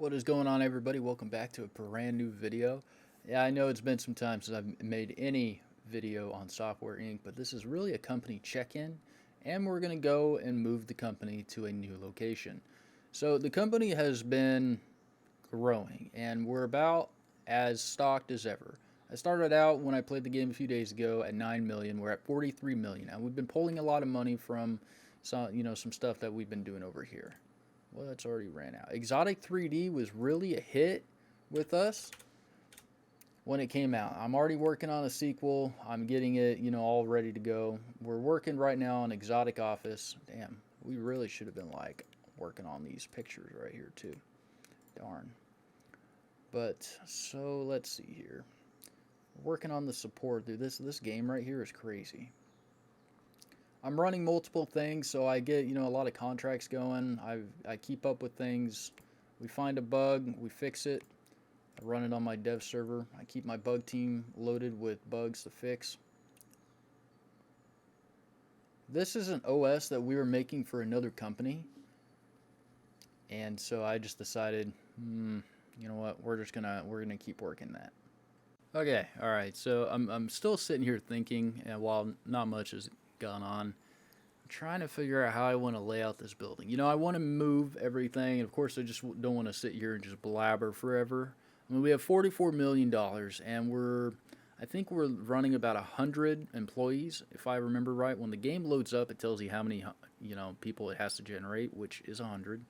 What is going on, everybody? Welcome back to a brand new video. Yeah, I know it's been some time since I've made any video on Software Inc., but this is really a company check-in, and we're going to go and move the company to a new location. So the company has been growing, and we're about as stocked as ever. I started out when I played the game a few days ago at 9 million. We're at 43 million, and we've been pulling a lot of money from some stuff that we've been doing over here. Well, it's already ran out. Exotic 3D was really a hit with us when it came out. I'm already working on a sequel. I'm getting it, all ready to go. We're working right now on Exotic Office. Damn, we really should have been like working on these pictures right here too. Darn. But so let's see here. Working on the support, dude. This game right here is crazy. I'm running multiple things, so I get a lot of contracts going. I keep up with things. We find a bug, we fix it. I run it on my dev server. I keep my bug team loaded with bugs to fix. This is an OS that we were making for another company, and so I just decided, you know what? We're gonna keep working that. Okay, all right. So I'm still sitting here thinking, and while not much has gone on, I'm trying to figure out how I want to lay out this building. I want to move everything, and of course I just don't want to sit here and just blabber forever. I mean, we have $44 million, and I think we're running about 100 employees, if I remember right. When the game loads up, it tells you how many people it has to generate, which is 100.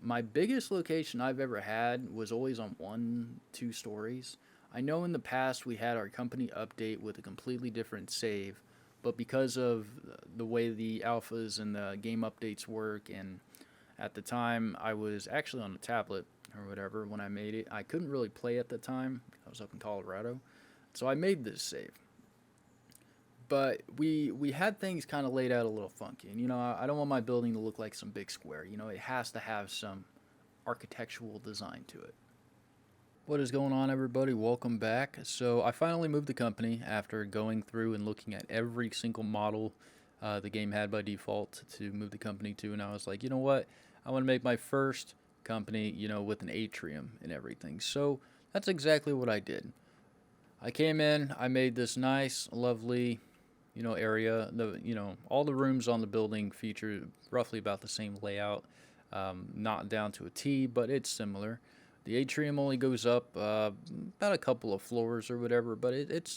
My biggest location I've ever had was always on 1-2 stories. I know in the past we had our company update with a completely different save, but because of the way the alphas and the game updates work, and at the time I was actually on a tablet or whatever when I made it, I couldn't really play at the time. I was up in Colorado, so I made this save. But we had things kind of laid out a little funky, and I don't want my building to look like some big square. It has to have some architectural design to it. What is going on, everybody? Welcome back. So I finally moved the company after going through and looking at every single model the game had by default to move the company to, and I was like, you know what? I want to make my first company, with an atrium and everything. So that's exactly what I did. I came in, I made this nice, lovely, area. All the rooms on the building feature roughly about the same layout, not down to a T, but it's similar. The atrium only goes up about a couple of floors or whatever, but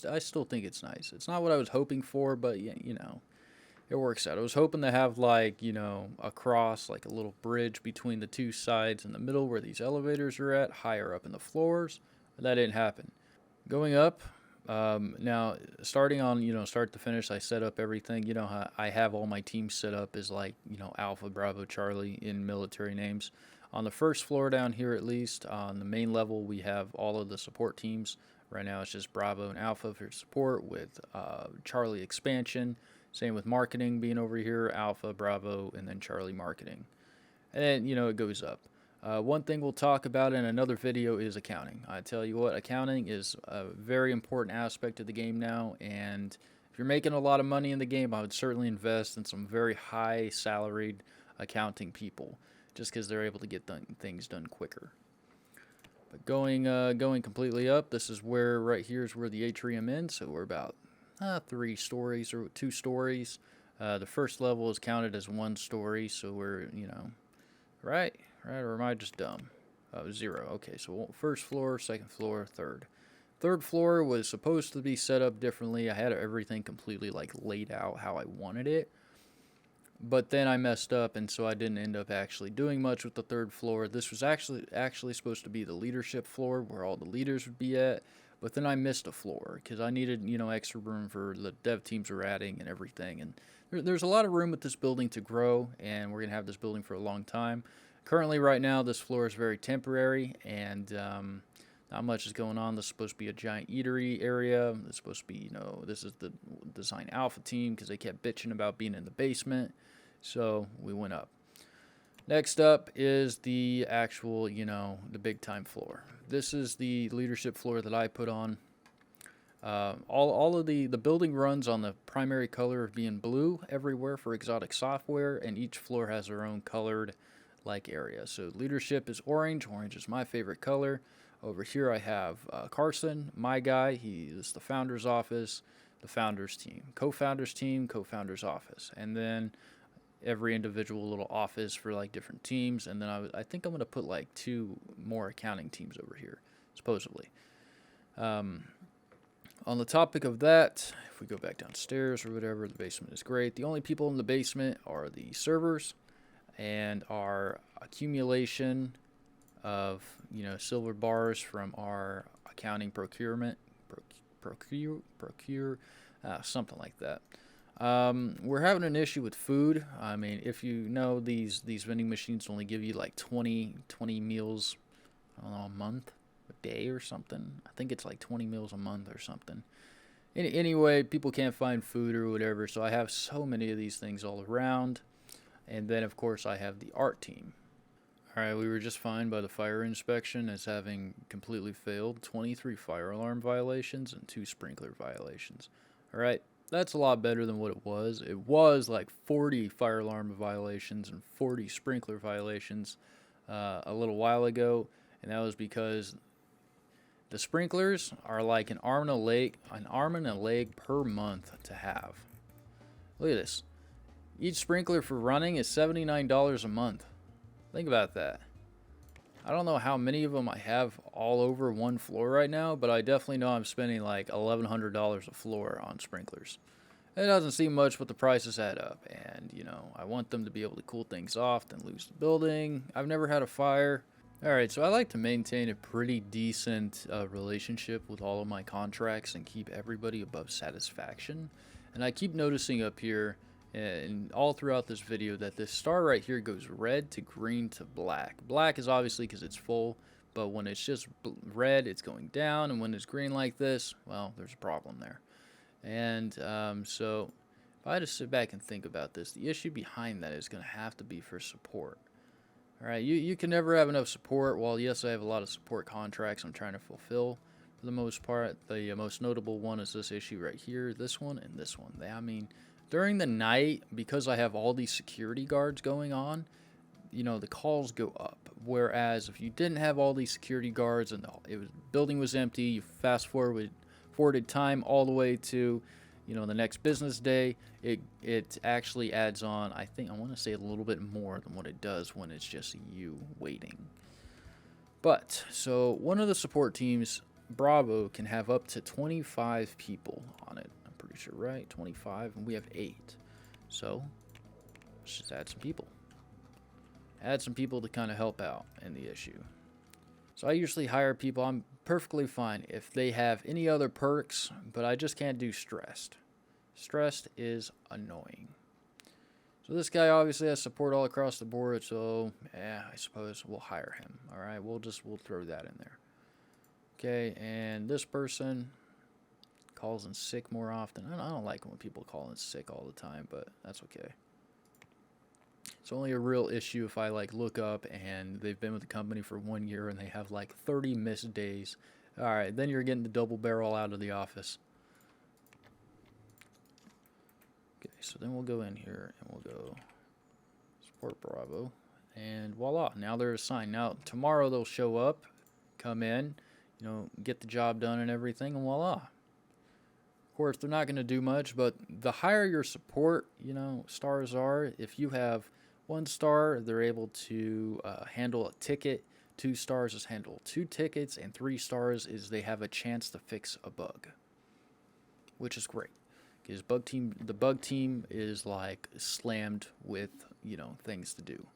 I still think it's nice. It's not what I was hoping for, but it works out. I was hoping to have a cross, like a little bridge between the two sides in the middle where these elevators are at, higher up in the floors, but that didn't happen. Going up, now starting on start to finish, I set up everything. I have all my teams set up as Alpha, Bravo, Charlie in military names. On the first floor down here, at least, on the main level, we have all of the support teams. Right now, it's just Bravo and Alpha for support with Charlie expansion. Same with marketing being over here, Alpha, Bravo, and then Charlie marketing. And then, it goes up. One thing we'll talk about in another video is accounting. I tell you what, accounting is a very important aspect of the game now, and if you're making a lot of money in the game, I would certainly invest in some very high salaried accounting people, just because they're able to get things done quicker. But going completely up, this is where right here is where the atrium ends. So we're about 3 stories or 2 stories. The first level is counted as 1 story, so we're right, or am I just dumb? 0. Okay, so first floor, second floor, third. Third floor was supposed to be set up differently. I had everything completely laid out how I wanted it. But then I messed up, and so I didn't end up actually doing much with the third floor. This was actually supposed to be the leadership floor where all the leaders would be at, but then I missed a floor because I needed extra room for the dev teams were adding and everything. And there's a lot of room with this building to grow, and we're gonna have this building for a long time. Currently, right now, this floor is very temporary, and not much is going on. This is supposed to be a giant eatery area. It's supposed to be, this is the Design Alpha team because they kept bitching about being in the basement. So we went up. Next up is the actual, the big time floor. This is the leadership floor that I put on. All of the building runs on the primary color of being blue everywhere for Exotic Software, and each floor has their own colored like area. So leadership is orange. Orange is my favorite color. Over here I have Carson, my guy. He is the founder's office, the founder's team, co-founder's team, co-founder's office, and then every individual little office for like different teams. And then I think I'm going to put like 2 more accounting teams over here, supposedly. On the topic of that, if we go back downstairs or whatever, the basement is great. The only people in the basement are the servers and our accumulation of, silver bars from our accounting procurement, something like that. We're having an issue with food. I mean, if you know, these vending machines only give you like 20 meals, I don't know, a month, a day or something. I think it's like 20 meals a month or something. Anyway, people can't find food or whatever, so I have so many of these things all around. And then, of course, I have the art team. All right, we were just fined by the fire inspection as having completely failed 23 fire alarm violations and 2 sprinkler violations. All right, that's a lot better than what it was. It was like 40 fire alarm violations and 40 sprinkler violations a little while ago, and that was because the sprinklers are like an arm and a leg per month to have. Look at this. Each sprinkler for running is $79 a month. Think about that. I don't know how many of them I have all over one floor right now, but I definitely know I'm spending like $1,100 a floor on sprinklers. It doesn't seem much, but the prices add up. And, I want them to be able to cool things off and lose the building. I've never had a fire. Alright, so I like to maintain a pretty decent relationship with all of my contracts and keep everybody above satisfaction. And I keep noticing up here and all throughout this video that this star right here goes red to green to black. Black is obviously because it's full, but when it's just red, it's going down, and when it's green like this, well, there's a problem there. And so if I just sit back and think about this, the issue behind that is going to have to be for support. All right, you can never have enough support. While yes, I have a lot of support contracts I'm trying to fulfill for the most part. The most notable one is this issue right here, this one, and this one. During the night, because I have all these security guards going on, the calls go up. Whereas if you didn't have all these security guards and the building was empty, you fast forwarded time all the way to, the next business day, it actually adds on, I want to say a little bit more than what it does when it's just you waiting. But, so one of the support teams, Bravo, can have up to 25 people on it. Pretty sure, right? 25, and we have 8. So let's just add some people. Add some people to kind of help out in the issue. So I usually hire people. I'm perfectly fine if they have any other perks, but I just can't do stressed. Stressed is annoying. So this guy obviously has support all across the board, so I suppose we'll hire him. All right, we'll throw that in there. Okay, and this person calls in sick more often. I don't like when people call in sick all the time, but that's okay. It's only a real issue if I look up and they've been with the company for 1 year and they have 30 missed days. All right, then you're getting the double barrel out of the office. Okay, so then we'll go in here and we'll go support Bravo, and voila, now they're assigned. Now tomorrow they'll show up, come in, get the job done and everything, and voila. Of course, they're not going to do much, but the higher your support, stars are, if you have 1 star, they're able to handle a ticket. 2 stars is handle 2 tickets, and 3 stars is they have a chance to fix a bug, which is great. Because the bug team is slammed with, things to do.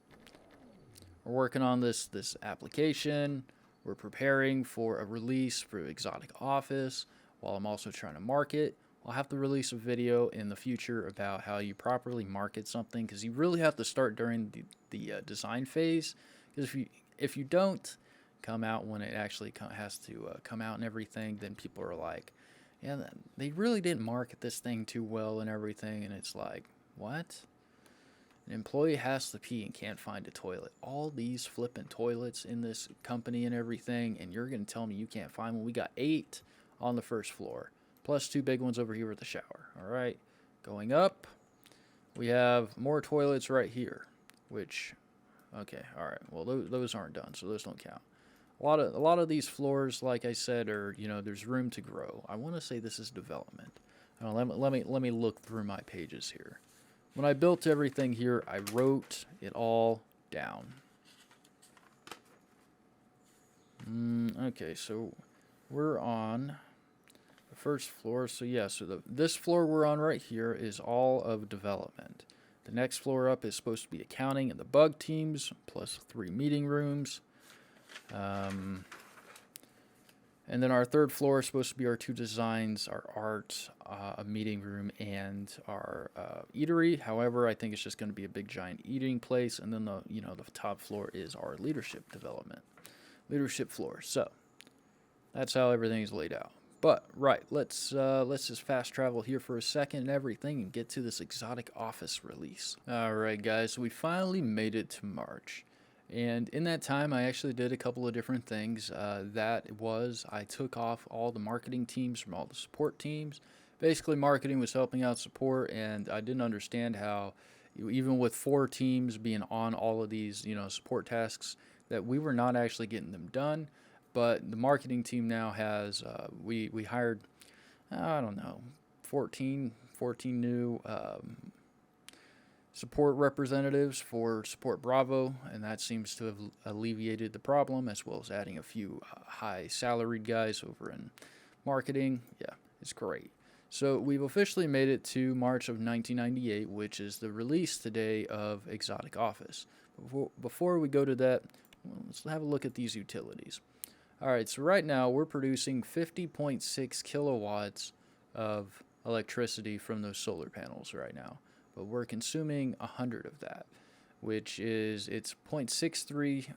We're working on this application. We're preparing for a release for Exotic Office. While I'm also trying to market, I'll have to release a video in the future about how you properly market something, because you really have to start during the design phase. Because if you don't come out when it actually has to come out and everything, then people are like, yeah, they really didn't market this thing too well and everything, and it's like, what? An employee has to pee and can't find a toilet. All these flipping toilets in this company and everything, and you're going to tell me you can't find one? We got 8 on the first floor, plus 2 big ones over here at the shower. All right, going up, we have more toilets right here, which Okay, all right. Well, those aren't done, so those don't count. A lot of these floors, like I said, are, there's room to grow. I want to say this is development. Let me look through my pages here. When I built everything here, I wrote it all down. Okay, so we're on the first floor. So yeah, this floor we're on right here is all of development. The next floor up is supposed to be accounting and the bug teams, plus 3 meeting rooms. And then our third floor is supposed to be our 2 designs, our art, a meeting room, and our eatery. However, I think it's just going to be a big giant eating place. And then the top floor is our leadership floor. So that's how everything is laid out. But right, let's just fast travel here for a second and everything and get to this exotic office release. All right, guys, so we finally made it to March. And in that time, I actually did a couple of different things. I took off all the marketing teams from all the support teams. Basically, marketing was helping out support, and I didn't understand how, even with 4 teams being on all of these, support tasks, that we were not actually getting them done. But the marketing team now has, we hired, I don't know, 14 new support representatives for Support Bravo, and that seems to have alleviated the problem, as well as adding a few high salaried guys over in marketing. Yeah, it's great. So we've officially made it to March of 1998, which is the release today of Exotic Office. Before we go to that, let's have a look at these utilities. All right, so right now we're producing 50.6 kilowatts of electricity from those solar panels right now. But we're consuming 100 of that, which is, it's 0.63,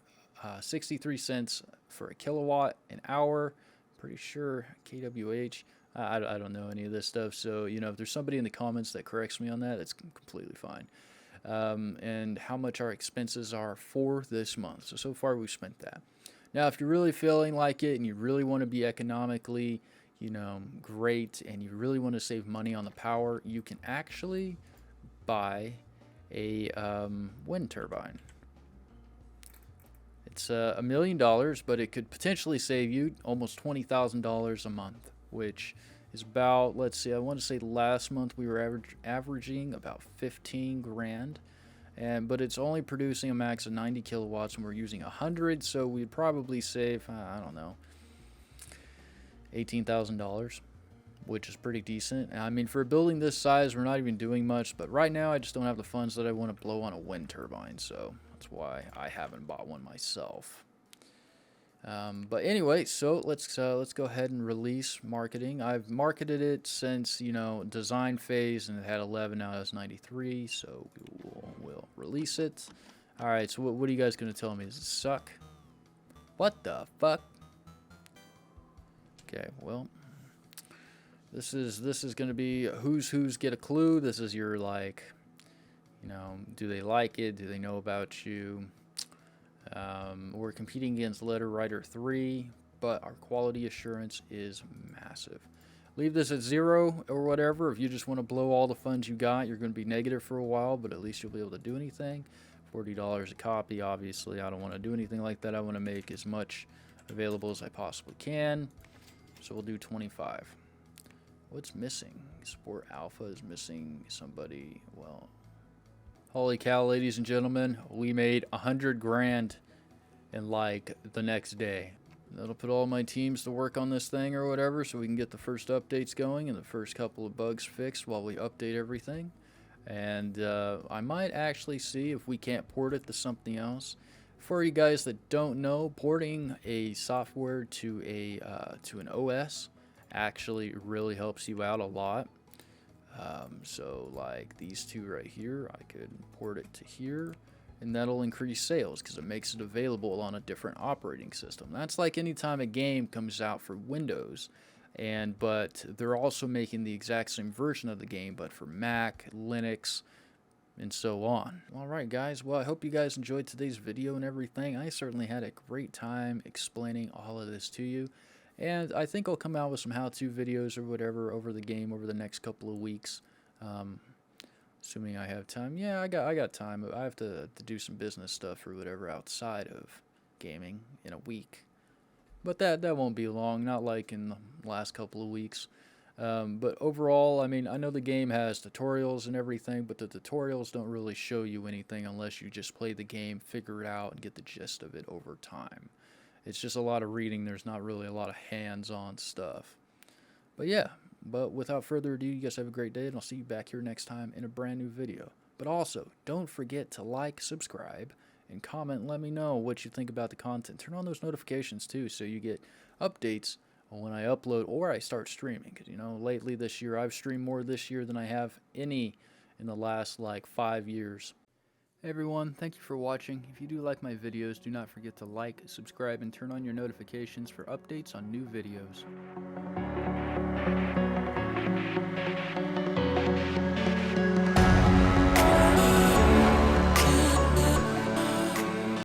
63 cents for a kilowatt an hour. Pretty sure kWh. I don't know any of this stuff, so if there's somebody in the comments that corrects me on that, that's completely fine. And how much our expenses are for this month. So far we've spent that. Now, if you're really feeling like it and you really want to be economically, great, and you really want to save money on the power, you can actually buy a wind turbine. It's $1 million, but it could potentially save you almost $20,000 a month, which is about, let's see, I want to say last month we were averaging about 15 grand. But it's only producing a max of 90 kilowatts, and we're using 100, so we'd probably save, I don't know, $18,000, which is pretty decent. I mean, for a building this size, we're not even doing much, but right now I just don't have the funds that I want to blow on a wind turbine, so that's why I haven't bought one myself. But anyway, so let's go ahead and release marketing. I've marketed it since, design phase, and it had 11, now it has 93, so we'll release it. All right, so what are you guys going to tell me? Does it suck? What the fuck? Okay, well, this is going to be who's get a clue. This is your, do they like it? Do they know about you? We're competing against Letter Writer 3, but our quality assurance is massive. Leave this at 0 or whatever. If you just want to blow all the funds you got, you're going to be negative for a while, but at least you'll be able to do anything. $40 a copy, obviously. I don't want to do anything like that. I want to make as much available as I possibly can. So we'll do 25. What's missing? Sport Alpha is missing somebody. Well, holy cow, ladies and gentlemen, we made 100 grand in the next day. That'll put all my teams to work on this thing or whatever, so we can get the first updates going and the first couple of bugs fixed while we update everything. And I might actually see if we can't port it to something else. For you guys that don't know, porting a software to an OS actually really helps you out a lot. So like these two right here, I could port it to here, and that'll increase sales because it makes it available on a different operating system. That's like anytime a game comes out for Windows, but they're also making the exact same version of the game, but for Mac, Linux, and so on. Alright guys, well I hope you guys enjoyed today's video and everything. I certainly had a great time explaining all of this to you. And I think I'll come out with some how-to videos or whatever over the game over the next couple of weeks. Assuming I have time. Yeah, I got time. I have to do some business stuff or whatever outside of gaming in a week. But that won't be long, not like in the last couple of weeks. But overall, I mean, I know the game has tutorials and everything, but the tutorials don't really show you anything unless you just play the game, figure it out, and get the gist of it over time. It's just a lot of reading. There's not really a lot of hands-on stuff. But yeah, but without further ado, you guys have a great day, and I'll see you back here next time in a brand new video. But also, don't forget to like, subscribe, and comment and let me know what you think about the content. Turn on those notifications too so you get updates on when I upload or I start streaming. Because, you know, lately this year, I've streamed more this year than I have any in the last, like, 5 years. Hey everyone, thank you for watching. If you do like my videos, do not forget to like, subscribe, and turn on your notifications for updates on new videos.